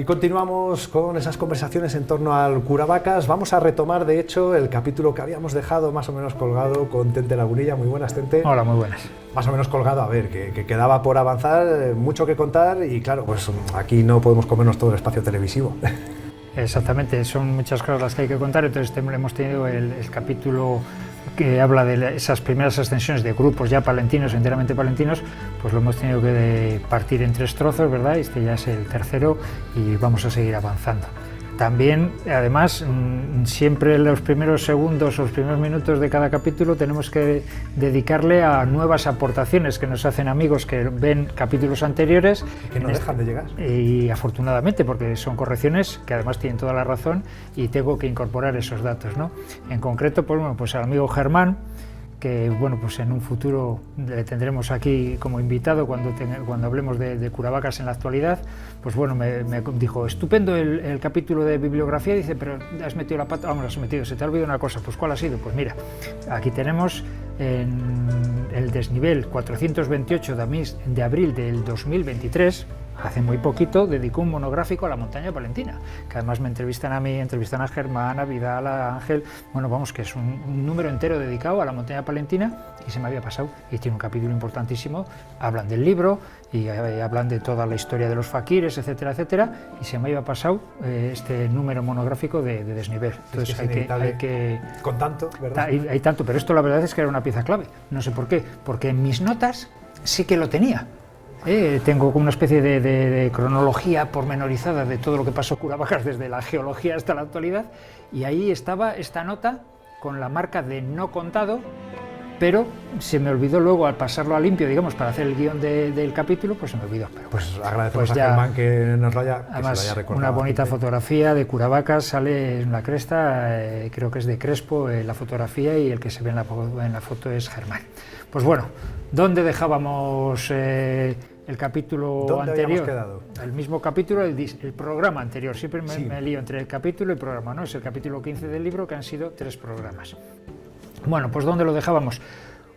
continuamos con esas conversaciones en torno al Curavacas. Vamos a retomar, de hecho, el capítulo que habíamos dejado más o menos colgado con Tente Lagunilla. Muy buenas, Tente. Hola, muy buenas. Más o menos colgado, a ver, que quedaba por avanzar, mucho que contar y claro, pues aquí no podemos comernos todo el espacio televisivo. Exactamente, son muchas cosas las que hay que contar, entonces hemos tenido el capítulo que habla de esas primeras ascensiones de grupos ya palentinos, enteramente palentinos, pues lo hemos tenido que partir en 3 trozos, ¿verdad? Este ya es el tercero y vamos a seguir avanzando. También, además, siempre los primeros segundos o los primeros minutos de cada capítulo tenemos que dedicarle a nuevas aportaciones que nos hacen amigos que ven capítulos anteriores. Que no dejan de llegar. Y afortunadamente, porque son correcciones que además tienen toda la razón y tengo que incorporar esos datos, ¿no? En concreto, pues, bueno, pues al amigo Germán, que bueno, pues en un futuro le tendremos aquí como invitado cuando hablemos de Curavacas en la actualidad, pues bueno, me dijo, estupendo el capítulo de bibliografía, dice, pero has metido la pata, vamos, has metido, se te ha olvidado una cosa, pues ¿cuál ha sido? Pues mira, aquí tenemos en el desnivel 428 de abril del 2023, hace muy poquito, dedicó un monográfico a la montaña palentina, que además me entrevistan a mí, entrevistan a Germán, a Vidal, a Ángel, bueno, vamos, que es un número entero dedicado a la montaña palentina y se me había pasado, y tiene un capítulo importantísimo, hablan del libro y hablan de toda la historia de los faquires, etcétera, etcétera, y se me había pasado este número monográfico de desnivel. Entonces hay que con tanto, ¿verdad? Hay tanto, pero esto la verdad es que era una pieza clave, no sé por qué, porque en mis notas sí que lo tenía. Tengo como una especie de cronología pormenorizada de todo lo que pasó Curavacas desde la geología hasta la actualidad, y ahí estaba esta nota con la marca de no contado, pero se me olvidó luego al pasarlo a limpio, digamos, para hacer el guión del capítulo, pues se me olvidó. Pero pues agradecemos a Germán que nos lo haya, además, se lo haya recordado. Una bonita fotografía de Curavacas, sale en la cresta, creo que es de Crespo la fotografía, y el que se ve en la foto es Germán. Pues bueno, ¿dónde dejábamos el capítulo anterior? El mismo capítulo, el programa anterior. Siempre me lío entre el capítulo y el programa, ¿no? Es el capítulo 15 del libro, que han sido 3 programas. Bueno, pues ¿dónde lo dejábamos?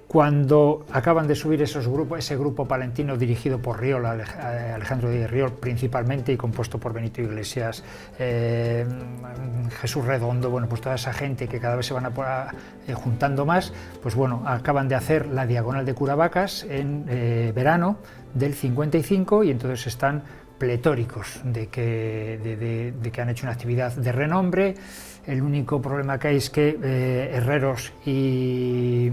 Cuando acaban de subir ese grupo palentino dirigido por Riol, Alejandro Díaz Riol principalmente, y compuesto por Benito Iglesias, Jesús Redondo, bueno, pues toda esa gente que cada vez se van juntando más, pues bueno, acaban de hacer la diagonal de Curavacas en verano del 55, y entonces están pletóricos de que han hecho una actividad de renombre. El único problema que hay es que Herreros y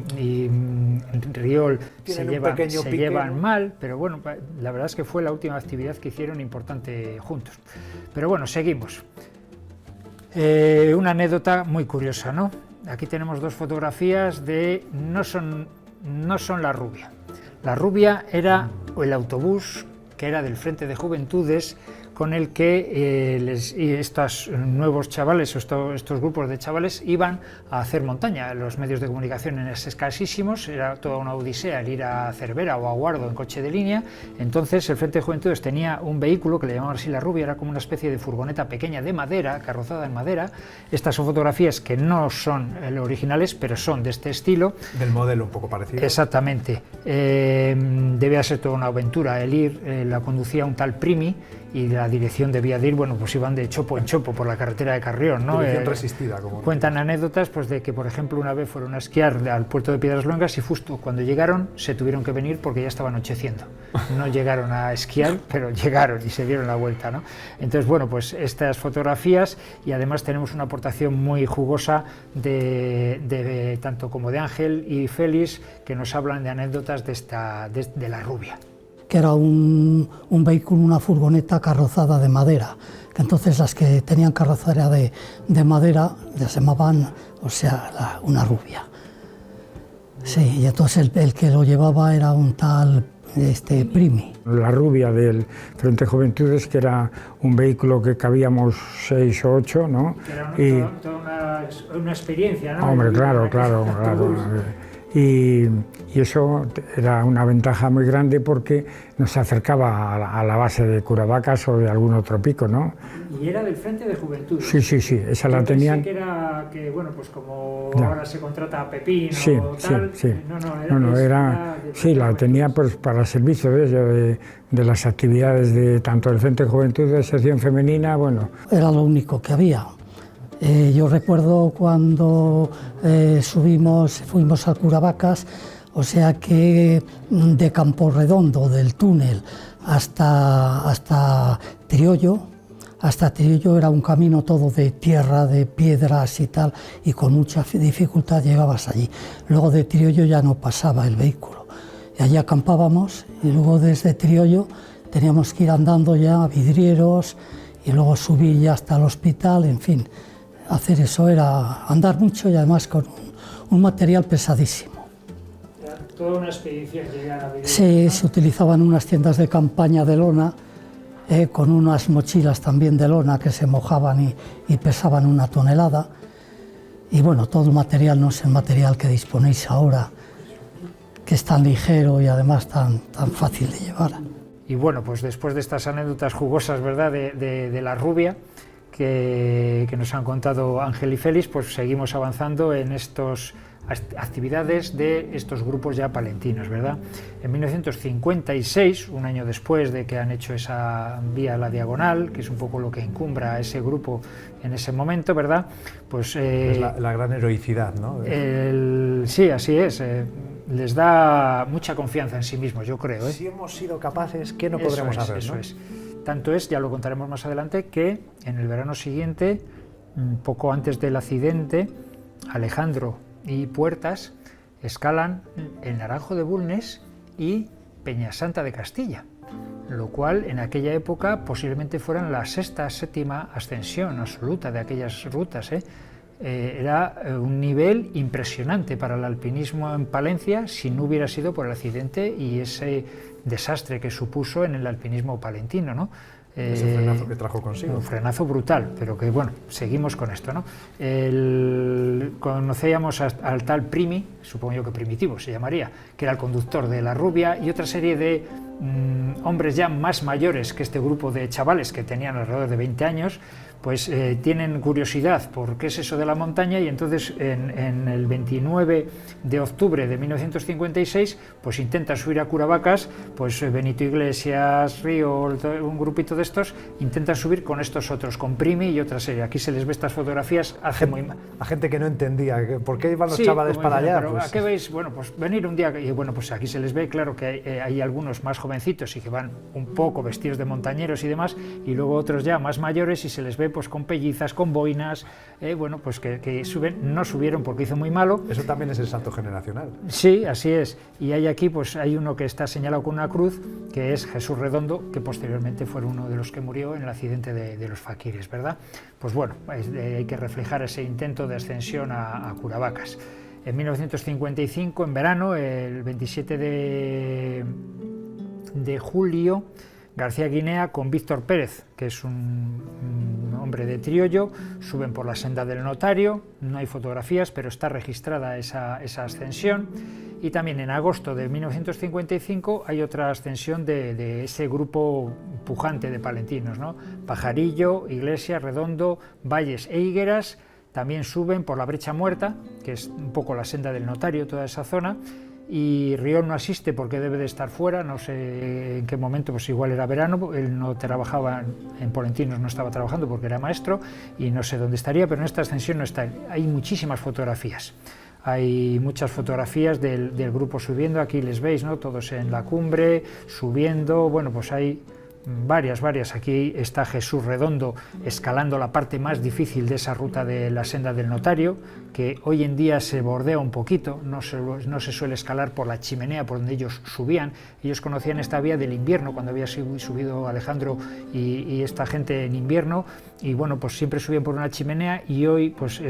Riol se llevan mal, pero bueno, la verdad es que fue la última actividad que hicieron importante juntos. Pero bueno, seguimos. Una anécdota muy curiosa, ¿no? Aquí tenemos 2 fotografías no son La Rubia. La Rubia era el autobús que era del Frente de Juventudes, con el que estos nuevos chavales, o estos grupos de chavales, iban a hacer montaña. Los medios de comunicación eran escasísimos, era toda una odisea el ir a Cervera o a Guardo en coche de línea. Entonces el Frente de Juventudes tenía un vehículo que le llamaban así La Rubia, era como una especie de furgoneta pequeña de madera, carrozada en madera. Estas son fotografías que no son originales, pero son de este estilo. Del modelo un poco parecido. Exactamente. Debía ser toda una aventura el ir, la conducía un tal Primi, y la dirección debía de ir, bueno, pues iban de chopo en chopo por la carretera de Carrión, ¿no? Dirección resistida, como cuentan anécdotas, pues de que, por ejemplo, una vez fueron a esquiar al puerto de Piedras Luengas y justo cuando llegaron se tuvieron que venir porque ya estaba anocheciendo. No llegaron a esquiar, pero llegaron y se dieron la vuelta, ¿no? Entonces, bueno, pues estas fotografías, y además tenemos una aportación muy jugosa de tanto como de Ángel y Félix, que nos hablan de anécdotas de La Rubia. Que era un vehículo, una furgoneta carrozada de madera, que entonces las que tenían carrocería de madera les llamaban, o sea, una rubia. Sí, y entonces el que lo llevaba era un tal Primi. La Rubia del Frente de Juventudes, que era un vehículo que cabíamos 6 o 8, ¿no? Era toda una experiencia, ¿no? Hombre, claro. y eso era una ventaja muy grande porque nos acercaba a la base de Curavacas o de algún otro pico, ¿no? Y era del Frente de Juventud. Sí, esa la tenían. Que era que, bueno, pues como Ya. ahora se contrata a Pepín Sí, o tal. sí. Era Sí, la tenía pues para servicio de las actividades de tanto del Frente de Juventud de sección femenina, bueno. Era lo único que había. Yo recuerdo cuando fuimos a Curavacas, o sea que de Camporredondo, del túnel hasta Triollo era un camino todo de tierra, de piedras y tal, y con mucha dificultad llegabas allí. Luego de Triollo ya no pasaba el vehículo, y allí acampábamos, y luego desde Triollo teníamos que ir andando ya a Vidrieros, y luego subir ya hasta el hospital, en fin. Hacer eso era andar mucho y además con un material pesadísimo. Era toda una expedición llegar a Vidrieros. Sí, ¿no? se utilizaban unas tiendas de campaña de lona, con unas mochilas también de lona que se mojaban y pesaban 1 tonelada. Y bueno, todo el material no es el material que disponéis ahora, que es tan ligero y además tan fácil de llevar. Y bueno, pues después de estas anécdotas jugosas, ¿verdad?, de la rubia, que nos han contado Ángel y Félix, pues seguimos avanzando en estas actividades de estos grupos ya palentinos, ¿verdad? En 1956, un año después de que han hecho esa vía a la diagonal, que es un poco lo que encumbra a ese grupo en ese momento, ¿verdad? Pues es la gran heroicidad, ¿no? Sí, así es. Les da mucha confianza en sí mismos, yo creo. Si hemos sido capaces, ¿qué no podremos hacer? Eso ¿no? es. Tanto es, ya lo contaremos más adelante, que en el verano siguiente, poco antes del accidente, Alejandro y Puertas escalan el Naranjo de Bulnes y Peñasanta de Castilla, lo cual en aquella época posiblemente fueran la sexta, séptima ascensión absoluta de aquellas rutas, Era un nivel impresionante para el alpinismo en Palencia si no hubiera sido por el accidente y ese desastre que supuso en el alpinismo palentino, ¿no? Ese frenazo que trajo consigo. Un frenazo brutal, pero que bueno, seguimos con esto, ¿no? Conocíamos al tal Primi, supongo yo que Primitivo se llamaría, que era el conductor de la Rubia, y otra serie de hombres ya más mayores que este grupo de chavales que tenían alrededor de 20 años, pues tienen curiosidad por qué es eso de la montaña, y entonces en el 29 de octubre de 1956 pues intentan subir a Curavacas, pues Benito Iglesias, Río, un grupito de estos, intentan subir con estos otros, con Primi y otra serie. Aquí se les ve estas fotografías a gente que no entendía por qué iban los sí, chavales para allá. Pero, pues... ¿a qué veis? Bueno, pues venir un día, y bueno, pues aquí se les ve, claro que hay algunos más jovencitos y que van un poco vestidos de montañeros y demás, y luego otros ya más mayores y se les ve pues con pellizas, con boinas, bueno, pues que suben, no subieron porque hizo muy malo. Eso también es el salto generacional. Sí, así es. Y hay aquí, pues hay uno que está señalado con una cruz, que es Jesús Redondo, que posteriormente fue uno de los que murió en el accidente de los Faquires, ¿verdad? Pues bueno, hay que reflejar ese intento de ascensión a Curavacas. En 1955, en verano, el 27 de julio, García Guinea con Víctor Pérez, que es un hombre de Triollo, suben por la senda del Notario, no hay fotografías, pero está registrada esa ascensión. Y también en agosto de 1955 hay otra ascensión de ese grupo pujante de palentinos, ¿no? Pajarillo, Iglesias, Redondo, Valles e Higueras también suben por la Brecha Muerta, que es un poco la senda del Notario, toda esa zona. Y Rión no asiste porque debe de estar fuera, no sé en qué momento, pues igual era verano, él no trabajaba en Polentinos, no estaba trabajando porque era maestro y no sé dónde estaría, pero en esta ascensión no está. Hay muchísimas fotografías, hay muchas fotografías del grupo subiendo, aquí les veis, ¿no? Todos en la cumbre, subiendo, bueno, pues hay varias. Aquí está Jesús Redondo escalando la parte más difícil de esa ruta de la senda del Notario, que hoy en día se bordea un poquito, no se suele escalar por la chimenea por donde ellos subían. Ellos conocían esta vía del invierno, cuando había subido Alejandro y esta gente en invierno, y bueno, pues siempre subían por una chimenea, y hoy pues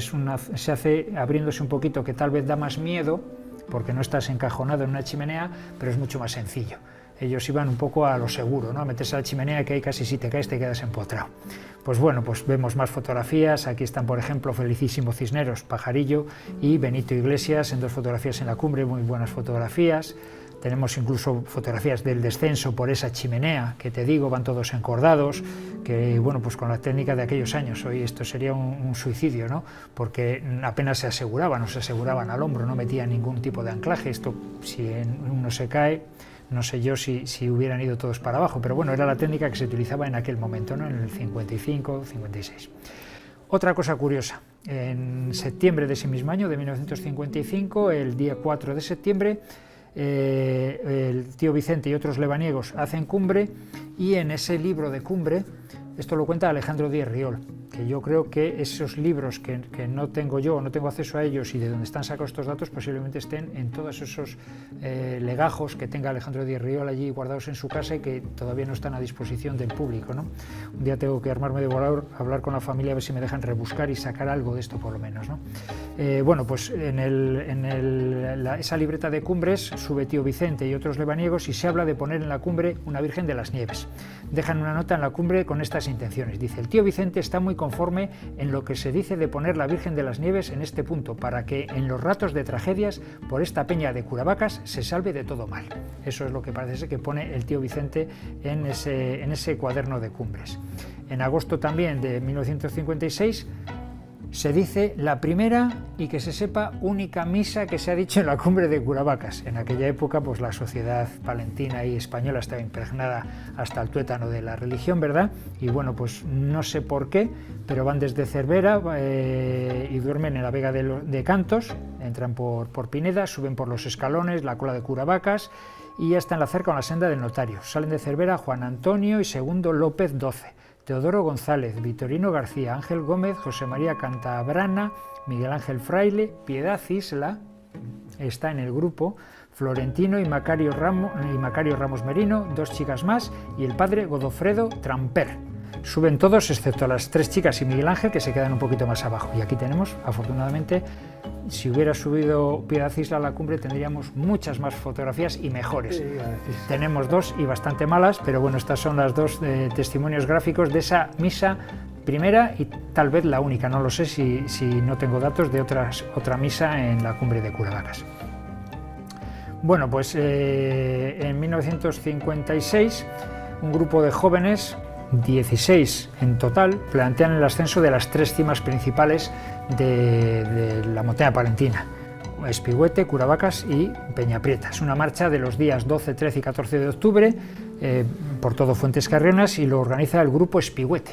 se hace abriéndose un poquito, que tal vez da más miedo, porque no estás encajonado en una chimenea, pero es mucho más sencillo. ellos iban un poco a lo seguro, ¿no? A meterse a la chimenea, que ahí casi si te caes te quedas empotrado. Pues bueno, pues vemos más fotografías. Aquí están, por ejemplo, Felicísimo Cisneros, Pajarillo, y Benito Iglesias en 2 fotografías en la cumbre, muy buenas fotografías. Tenemos incluso fotografías del descenso por esa chimenea, que te digo, van todos encordados, que bueno, pues con la técnica de aquellos años, hoy esto sería un suicidio, ¿no? Porque apenas se aseguraban, no se aseguraban al hombro, no metían ningún tipo de anclaje. Esto, si uno se cae, no sé yo si hubieran ido todos para abajo, pero bueno, era la técnica que se utilizaba en aquel momento, ¿no? En el 55, 56. Otra cosa curiosa, en septiembre de ese mismo año, de 1955, el día 4 de septiembre, el tío Vicente y otros lebaniegos hacen cumbre, y en ese libro de cumbre, esto lo cuenta Alejandro Díez Riol, que yo creo que esos libros que no tengo yo, o no tengo acceso a ellos, y de donde están sacados estos datos, posiblemente estén en todos esos legajos que tenga Alejandro Díez Riol allí guardados en su casa y que todavía no están a disposición del público, ¿no? Un día tengo que armarme de valor, hablar con la familia, a ver si me dejan rebuscar y sacar algo de esto por lo menos, ¿no? Bueno, pues en esa libreta de cumbres sube tío Vicente y otros lebaniegos y se habla de poner en la cumbre una Virgen de las Nieves. Dejan una nota en la cumbre con estas intenciones. Dice: el tío Vicente está muy conforme en lo que se dice de poner la Virgen de las Nieves en este punto, para que en los ratos de tragedias por esta peña de Curavacas se salve de todo mal. Eso es lo que parece ser que pone el tío Vicente en ese cuaderno de cumbres. En agosto también de 1956 se dice la primera, y que se sepa, única misa que se ha dicho en la cumbre de Curavacas. En aquella época, pues la sociedad palentina y española estaba impregnada hasta el tuétano de la religión, ¿verdad? Y bueno, pues no sé por qué, pero van desde Cervera y duermen en la Vega de Cantos, entran por Pineda, suben por los escalones, la cola de Curavacas, y ya están en la cerca con la senda del Notario. Salen de Cervera Juan Antonio y Segundo López 12. Teodoro González, Vitorino García, Ángel Gómez, José María Cantabrana, Miguel Ángel Fraile, Piedad Isla, está en el grupo, Florentino y Macario Ramos Merino, 2 chicas más, y el padre Godofredo Tramper. Suben todos excepto las 3 chicas y Miguel Ángel, que se quedan un poquito más abajo. Y aquí tenemos, afortunadamente, si hubiera subido Piedad Isla a la cumbre, tendríamos muchas más fotografías y mejores. Sí, tenemos 2 y bastante malas, pero bueno, estas son las 2 testimonios gráficos de esa misa primera y tal vez la única, no lo sé si no tengo datos de otra misa en la cumbre de Curavacas. Bueno, pues en 1956 un grupo de jóvenes, 16 en total, plantean el ascenso de las 3 cimas principales de la montaña palentina: Espigüete, Curavacas y Peñaprieta. Es una marcha de los días 12, 13 y 14 de octubre por todo Fuentes Carrionas, y lo organiza el grupo Espigüete.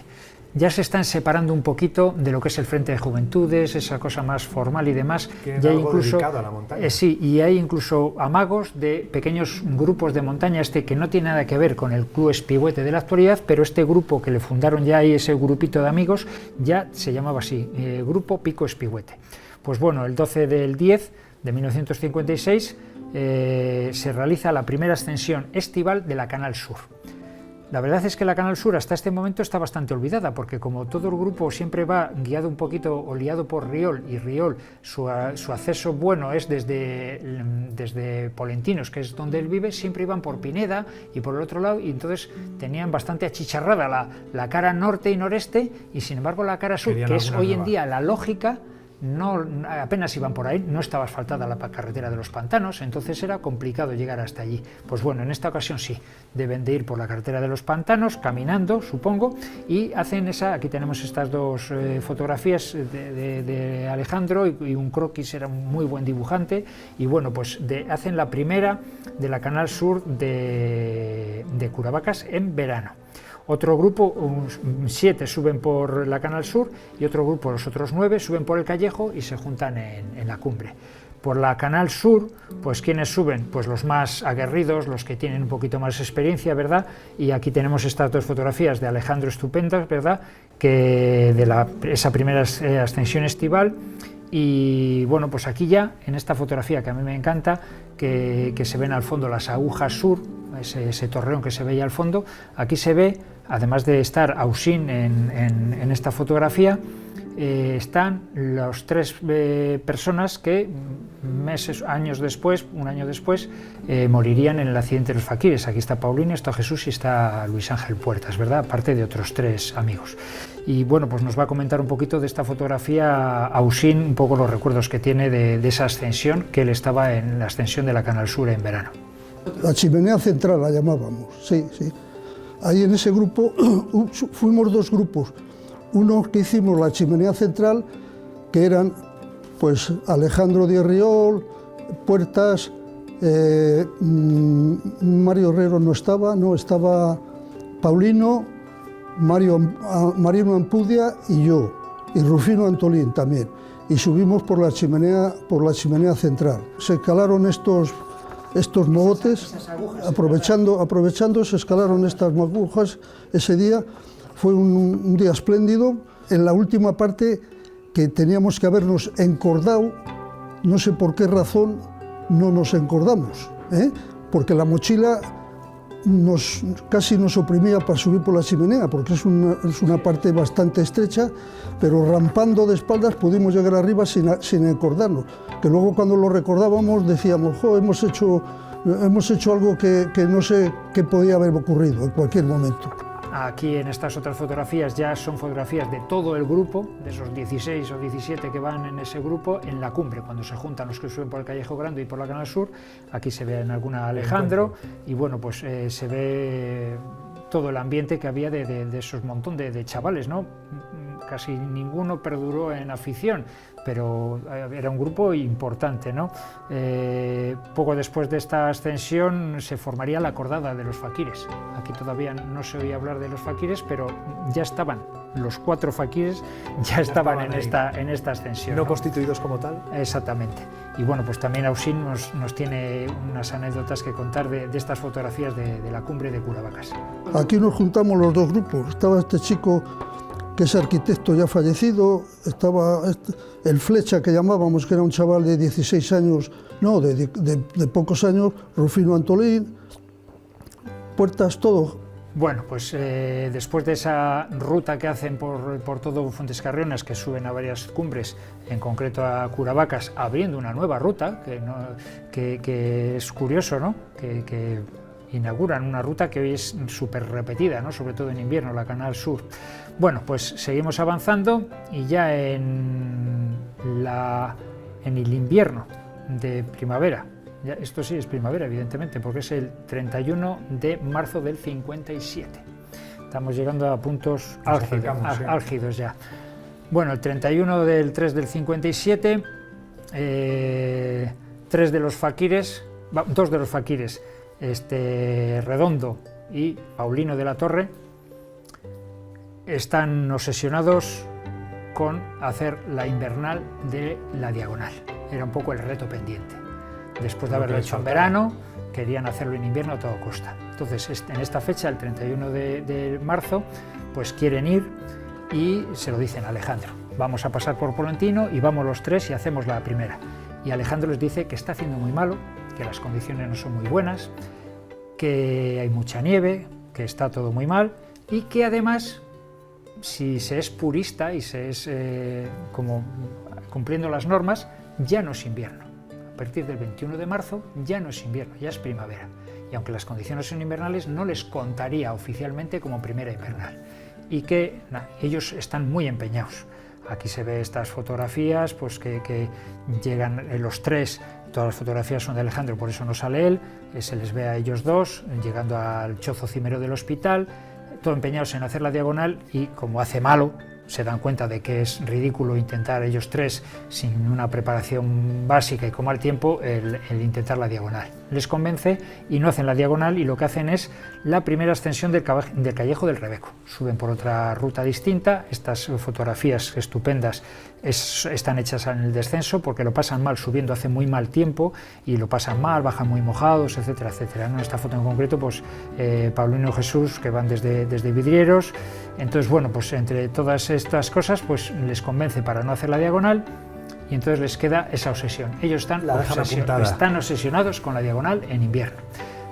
Ya se están separando un poquito de lo que es el Frente de Juventudes, esa cosa más formal y demás. Ya hay incluso dedicado a la montaña. Sí, y hay incluso amagos de pequeños grupos de montaña, que no tiene nada que ver con el Club Espigüete de la actualidad, pero este grupo que le fundaron ya ahí, ese grupito de amigos, ya se llamaba así, Grupo Pico Espigüete. Pues bueno, el 12 del 10 de 1956 se realiza la primera ascensión estival de la Canal Sur. La verdad es que la Canal Sur hasta este momento está bastante olvidada, porque como todo el grupo siempre va guiado un poquito o liado por Riol, y Riol su acceso bueno es desde Polentinos, que es donde él vive, siempre iban por Pineda y por el otro lado, y entonces tenían bastante achicharrada la cara norte y noreste, y sin embargo la cara sur, que es hoy en día la lógica, no, apenas iban por ahí, no estaba asfaltada la carretera de los pantanos, entonces era complicado llegar hasta allí. Pues bueno, en esta ocasión sí, deben de ir por la carretera de los pantanos, caminando, supongo, y hacen aquí tenemos estas 2 fotografías de Alejandro, y un croquis, era un muy buen dibujante, y bueno, pues hacen la primera de la Canal Sur de Curavacas en verano. Otro grupo, 7 suben por la Canal Sur, y otro grupo, los otros 9, suben por el Callejo y se juntan en la cumbre. Por la Canal Sur, pues ¿quiénes suben? Pues los más aguerridos, los que tienen un poquito más experiencia, ¿verdad? Y aquí tenemos estas 2 fotografías de Alejandro estupendas, ¿verdad? Que de esa primera ascensión estival. Y bueno, pues aquí ya, en esta fotografía que a mí me encanta, que se ven al fondo las agujas sur, ese torreón que se veía al fondo, aquí se ve, además de estar Ausín en esta fotografía, están las 3 personas que años después, un año después, morirían en el accidente de los faquires. Aquí está Paulino, está Jesús y está Luis Ángel Puertas, ¿verdad? Aparte de otros 3 amigos. Y bueno, pues nos va a comentar un poquito de esta fotografía Ausín, un poco los recuerdos que tiene de esa ascensión, que él estaba en la ascensión de la Canal Sur en verano. La chimenea central la llamábamos, sí, sí. Ahí en ese grupo fuimos 2 grupos. Uno que hicimos la chimenea central, que eran pues Alejandro Díaz Riol, Puertas, Mario Herrero no estaba Paulino, Marino Ampudia y yo, y Rufino Antolín también. Y subimos por la chimenea central. Se escalaron estos mogotes, aprovechando se escalaron estas agujas ese día. Fue un día espléndido. En la última parte, que teníamos que habernos encordado, no sé por qué razón no nos encordamos, porque la mochila casi nos oprimía para subir por la chimenea, porque es una parte bastante estrecha, pero rampando de espaldas pudimos llegar arriba sin encordarnos, que luego cuando lo recordábamos decíamos, jo, hemos hecho algo que no sé qué podía haber ocurrido en cualquier momento. Aquí en estas otras fotografías ya son fotografías de todo el grupo, de esos 16 o 17 que van en ese grupo, en la cumbre, cuando se juntan los que suben por el Callejo Grande y por la Canal Sur. Aquí se ve en alguna Alejandro y bueno, pues se ve todo el ambiente que había de esos montón de chavales, ¿no? Casi ninguno perduró en afición, pero era un grupo importante, ¿no? Poco después de esta ascensión se formaría la cordada de los faquires. Aquí todavía no se oía hablar de los faquires, pero ya estaban, los 4 faquires ya estaban en esta ascensión. No constituidos como tal. Exactamente. Y bueno, pues también Ausín nos tiene unas anécdotas que contar de estas fotografías de la cumbre de Curavacas. Aquí nos juntamos los 2 grupos. Estaba este chico que es arquitecto ya fallecido, estaba el Flecha, que llamábamos, que era un chaval de 16 años, no, de pocos años, Rufino Antolín, Puertas, todo. Bueno, pues después de esa ruta que hacen por todo Fuentescarrionas, que suben a varias cumbres, en concreto a Curavacas, abriendo una nueva ruta, que es curioso, ¿no? Que inauguran una ruta que hoy es súper repetida, ¿no? Sobre todo en invierno, la Canal Sur. Bueno, pues seguimos avanzando y ya en el invierno de primavera, ya, esto sí es primavera evidentemente, porque es el 31 de marzo del 57. Estamos llegando a puntos álgidos ya. Bueno, el 31 del 3 del 57, 2 de los faquires, Redondo y Paulino de la Torre, están obsesionados con hacer la invernal de la Diagonal. Era un poco el reto pendiente. Después de haberlo hecho en verano, querían hacerlo en invierno a toda costa. Entonces, en esta fecha, el 31 de marzo, pues quieren ir y se lo dicen a Alejandro. Vamos a pasar por Polentino y vamos los 3 y hacemos la primera. Y Alejandro les dice que está haciendo muy malo, que las condiciones no son muy buenas, que hay mucha nieve, que está todo muy mal y que además, si se es purista y se es como cumpliendo las normas, ya no es invierno. A partir del 21 de marzo ya no es invierno, ya es primavera. Y aunque las condiciones son invernales, no les contaría oficialmente como primera invernal. Y que ellos están muy empeñados. Aquí se ve estas fotografías, pues que llegan los 3, todas las fotografías son de Alejandro, por eso no sale él, se les ve a ellos 2 llegando al chozo cimero del hospital, todo empeñados en hacer la Diagonal y como hace malo, se dan cuenta de que es ridículo intentar ellos 3 sin una preparación básica y con mal tiempo el intentar la Diagonal. Les convence y no hacen la Diagonal y lo que hacen es la primera ascensión del Callejo del Rebeco. Suben por otra ruta distinta, estas fotografías estupendas están hechas en el descenso porque lo pasan mal subiendo, hace muy mal tiempo y lo pasan mal, bajan muy mojados, etcétera, etcétera. En esta foto en concreto, pues Paulino y Jesús, que van desde Vidrieros. Entonces, bueno, pues entre todas estas cosas, pues les convence para no hacer la Diagonal y entonces les queda esa obsesión. Ellos están obsesionados con la Diagonal en invierno.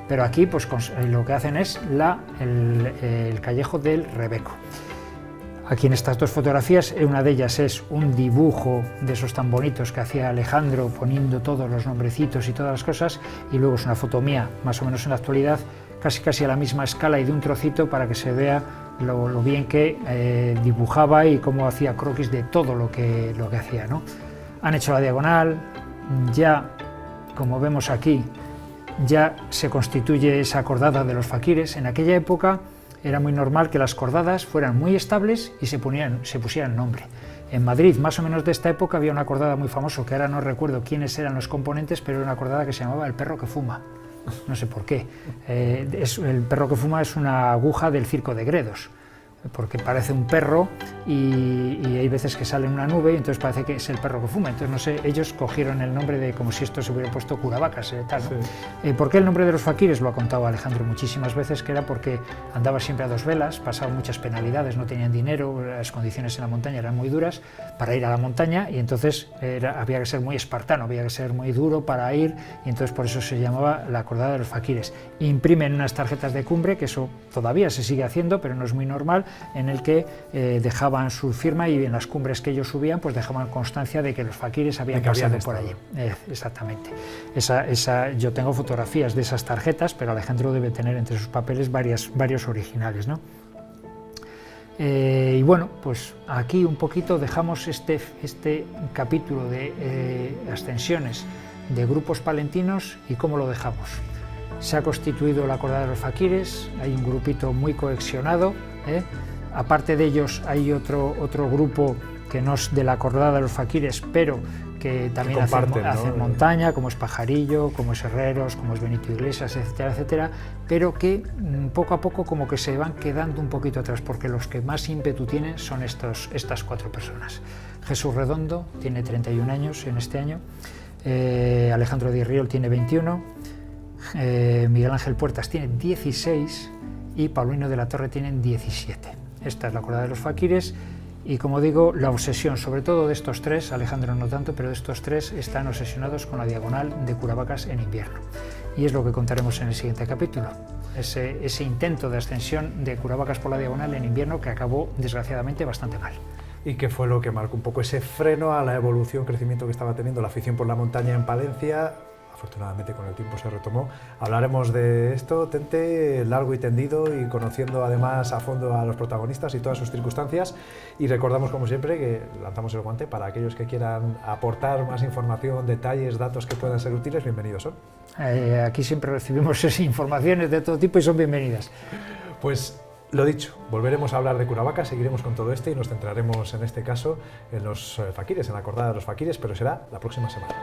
Pero aquí, pues lo que hacen es el Callejo del Rebeco. Aquí en estas dos fotografías, una de ellas es un dibujo de esos tan bonitos que hacía Alejandro, poniendo todos los nombrecitos y todas las cosas, y luego es una foto mía, más o menos en la actualidad, casi a la misma escala y de un trocito para que se vea lo bien que dibujaba y cómo hacía croquis de todo lo que hacía, ¿no? Han hecho la diagonal, ya, como vemos aquí, ya se constituye esa cordada de los faquires. En aquella época era muy normal que las cordadas fueran muy estables y se pusieran nombre. En Madrid, más o menos de esta época, había una cordada muy famosa, que ahora no recuerdo quiénes eran los componentes, pero era una cordada que se llamaba El perro que fuma. No sé por qué. El perro que fuma es una aguja del circo de Gredos, porque parece un perro y hay veces que sale en una nube y entonces parece que es el perro que fuma. Entonces, no sé, ellos cogieron el nombre de como si esto se hubiera puesto Curavacas, tal, ¿no? Sí. ¿Por qué el nombre de los faquires? Lo ha contado Alejandro muchísimas veces, que era porque andaba siempre a dos velas, pasaban muchas penalidades, no tenían dinero, las condiciones en la montaña eran muy duras para ir a la montaña y entonces había que ser muy espartano, había que ser muy duro para ir y entonces por eso se llamaba la cordada de los faquires. Imprimen unas tarjetas de cumbre, que eso todavía se sigue haciendo, pero no es muy normal, en el que dejaban su firma y en las cumbres que ellos subían pues dejaban constancia de que los faquires habían pasado por allí. Exactamente. Yo tengo fotografías de esas tarjetas, pero Alejandro debe tener entre sus papeles varios originales, ¿no? Y bueno, pues aquí un poquito dejamos este capítulo de ascensiones de grupos palentinos y cómo lo dejamos. Se ha constituido la cordada de los faquires, hay un grupito muy cohesionado, aparte de ellos hay otro grupo que no es de la cordada de los faquires, pero que también hacen montaña, como es Pajarillo, como es Herreros, como es Benito Iglesias, etcétera, etcétera, pero que poco a poco como que se van quedando un poquito atrás, porque los que más ímpetu tienen son estas cuatro personas. Jesús Redondo tiene 31 años en este año, Alejandro Di Riol tiene 21, Miguel Ángel Puertas tiene 16 y Paulino de la Torre tienen 17. Esta es la cordada de los faquires y, como digo, la obsesión, sobre todo de estos tres, Alejandro no tanto, pero de estos tres están obsesionados con la diagonal de Curavacas en invierno. Y es lo que contaremos en el siguiente capítulo, ese intento de ascensión de Curavacas por la diagonal en invierno que acabó, desgraciadamente, bastante mal. Y que fue lo que marcó un poco ese freno a la evolución, crecimiento que estaba teniendo la afición por la montaña en Palencia. Afortunadamente con el tiempo se retomó. Hablaremos de esto, Tente, largo y tendido y conociendo además a fondo a los protagonistas y todas sus circunstancias. Y recordamos, como siempre, que lanzamos el guante para aquellos que quieran aportar más información, detalles, datos que puedan ser útiles, bienvenidos son. Aquí siempre recibimos informaciones de todo tipo y son bienvenidas. Pues lo dicho, volveremos a hablar de Curavacas, seguiremos con todo y nos centraremos en este caso en los faquires, en la cordada de los faquires, pero será la próxima semana.